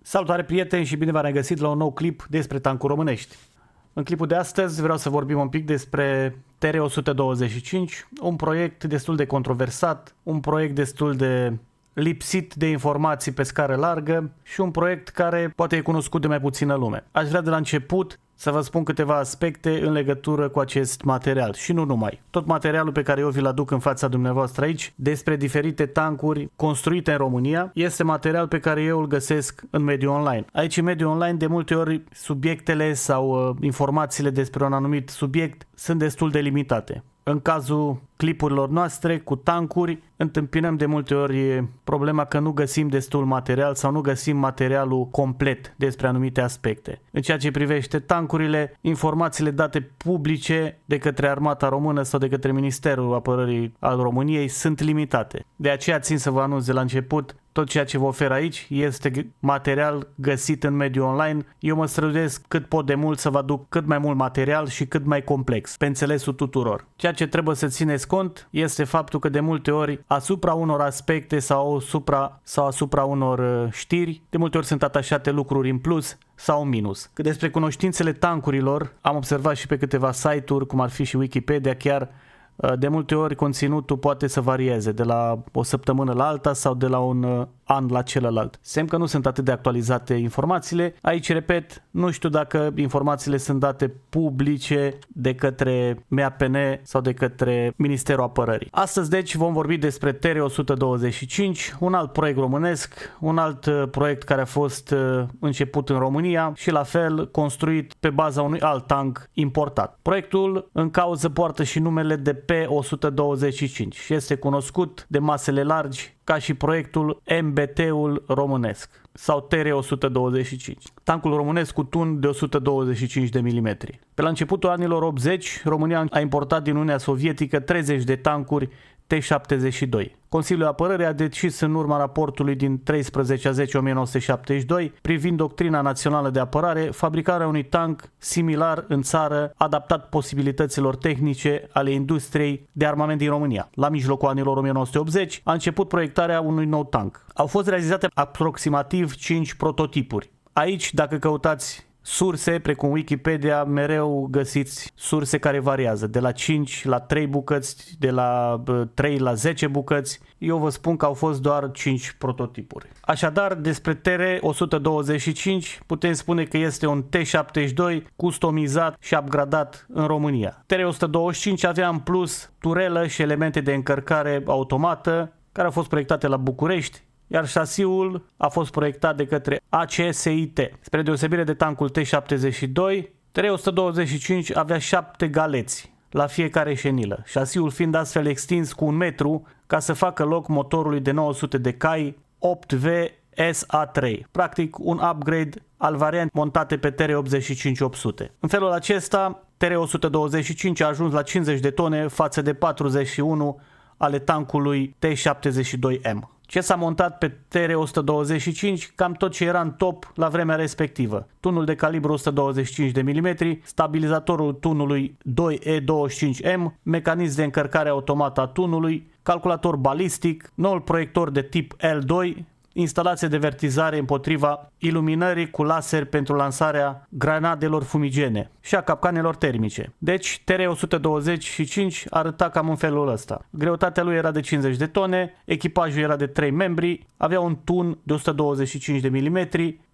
Salutare prieteni și bine v-am regăsit la un nou clip despre tancuri românești. În clipul de astăzi vreau să vorbim un pic despre TR-125, un proiect destul de controversat, un proiect destul de lipsit de informații pe scară largă și un proiect care poate e cunoscut de mai puțină lume. Aș vrea de la început să vă spun câteva aspecte în legătură cu acest material și nu numai. Tot materialul pe care eu vi-l aduc în fața dumneavoastră aici despre diferite tancuri construite în România este material pe care eu îl găsesc în mediul online. Aici în mediul online de multe ori subiectele sau informațiile despre un anumit subiect sunt destul de limitate. În cazul clipurilor noastre cu tancuri, întâmpinăm de multe ori problema că nu găsim destul material sau nu găsim materialul complet despre anumite aspecte. În ceea ce privește tancurile, informațiile date publice de către Armata Română sau de către Ministerul Apărării al României sunt limitate. De aceea țin să vă anunț de la început, tot ceea ce vă ofer aici este material găsit în mediul online. Eu mă străduiesc cât pot de mult să vă aduc cât mai mult material și cât mai complex, pe înțelesul tuturor. Ceea ce trebuie să țineți cont este faptul că de multe ori asupra unor aspecte sau asupra unor știri, de multe ori sunt atașate lucruri în plus sau în minus. Că despre cunoștințele tancurilor am observat și pe câteva site-uri, cum ar fi și Wikipedia chiar, de multe ori conținutul poate să varieze de la o săptămână la alta sau de la un an la celălalt. Semn că nu sunt atât de actualizate informațiile. Aici, repet, nu știu dacă informațiile sunt date publice de către MAPN sau de către Ministerul Apărării. Astăzi, deci, vom vorbi despre TR-125, un alt proiect românesc, un alt proiect care a fost început în România și la fel construit pe baza unui alt tank importat. Proiectul în cauză poartă și numele de P-125 și este cunoscut de masele largi ca și proiectul MBT-ul românesc sau TR-125. Tancul românesc cu tun de 125 de mm. Pe la începutul anilor 80, România a importat din Uniunea Sovietică 30 de tancuri T-72. Consiliul Apărării a decis în urma raportului din 13/10/1972 privind doctrina națională de apărare fabricarea unui tank similar în țară, adaptat posibilităților tehnice ale industriei de armament din România. La mijlocul anilor 1980 a început proiectarea unui nou tank. Au fost realizate aproximativ 5 prototipuri. Aici, dacă căutați surse, precum Wikipedia, mereu găsiți surse care variază, de la 5 la 3 bucăți, de la 3 la 10 bucăți. Eu vă spun că au fost doar 5 prototipuri. Așadar, despre TR-125 putem spune că este un T-72 customizat și upgradat în România. TR-125 avea în plus turelă și elemente de încărcare automată care au fost proiectate la București, iar șasiul a fost proiectat de către ACSIT. Spre deosebire de tancul T-72, TR-125 avea 7 galeți la fiecare șenilă, șasiul fiind astfel extins cu 1 metru ca să facă loc motorului de 900 de cai 8V SA3, practic un upgrade al variantei montate pe TR-85-800. În felul acesta, TR-125 a ajuns la 50 de tone față de 41 ale tancului T-72M. Ce s-a montat pe TR-125? Cam tot ce era în top la vremea respectivă. Tunul de calibru 125 de mm, stabilizatorul tunului 2E25M, mecanism de încărcare automată a tunului, calculator balistic, noul proiector de tip L2, instalație de vertizare împotriva iluminării cu laser pentru lansarea granadelor fumigene și a capcanelor termice. Deci TR-125 arăta cam în felul ăsta. Greutatea lui era de 50 de tone, echipajul era de 3 membri, avea un tun de 125 de mm,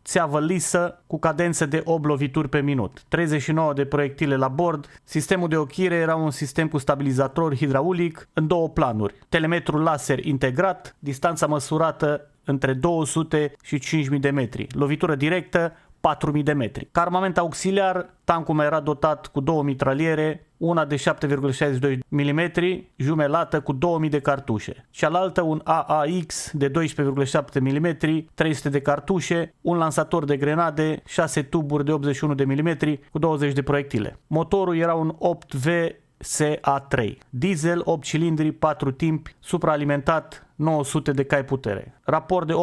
țeavă lisă cu cadență de 8 lovituri pe minut, 39 de proiectile la bord, sistemul de ochire era un sistem cu stabilizator hidraulic în 2 planuri, telemetru laser integrat, distanța măsurată între 200 și 5000 de metri, lovitură directă 4000 de metri. Ca armament auxiliar, tancul mai era dotat cu 2 mitraliere, una de 7,62 mm, jumelată cu 2000 de cartușe. Cealaltă un AAX de 12,7 mm, 300 de cartușe, un lansator de grenade, 6 tuburi de 81 de mm cu 20 de proiectile. Motorul era un 8V SA3, diesel, 8 cilindri, 4 timpi, supraalimentat 900 de cai putere. Raport de 18,65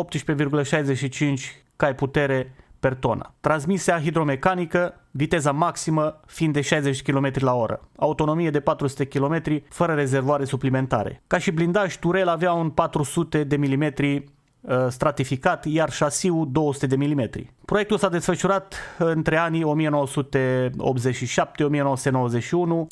cai putere per tonă. Transmisia hidromecanică, viteza maximă fiind de 60 km la oră. Autonomie de 400 km fără rezervoare suplimentare. Ca și blindaj, turel avea un 400 de mm stratificat, iar șasiul 200 de mm. Proiectul s-a desfășurat între anii 1987-1991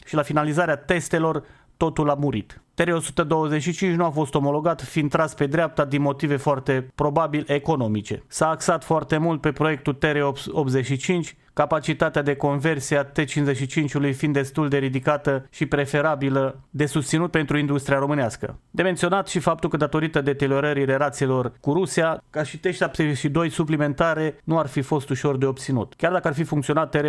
și la finalizarea testelor totul a murit. TR-125 nu a fost omologat, fiind tras pe dreapta din motive foarte probabil economice. S-a axat foarte mult pe proiectul TR-85, capacitatea de conversie a T-55-ului fiind destul de ridicată și preferabilă de susținut pentru industria românească. De menționat și faptul că datorită deteriorării relațiilor cu Rusia, ca și T-72 suplimentare nu ar fi fost ușor de obținut. Chiar dacă ar fi funcționat TR-125,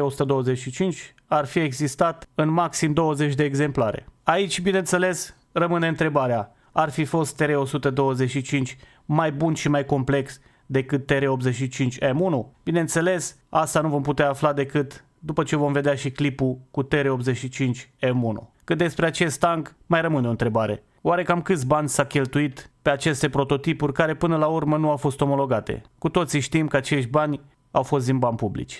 ar fi existat în maxim 20 de exemplare. Aici, bineînțeles, rămâne întrebarea, ar fi fost TR-125 mai bun și mai complex decât TR-85M1? Bineînțeles, asta nu vom putea afla decât după ce vom vedea și clipul cu TR-85M1. Cât despre acest tank, mai rămâne o întrebare. Oare cam câți bani s-a cheltuit pe aceste prototipuri care până la urmă nu au fost omologate? Cu toții știm că acești bani au fost din bani publici.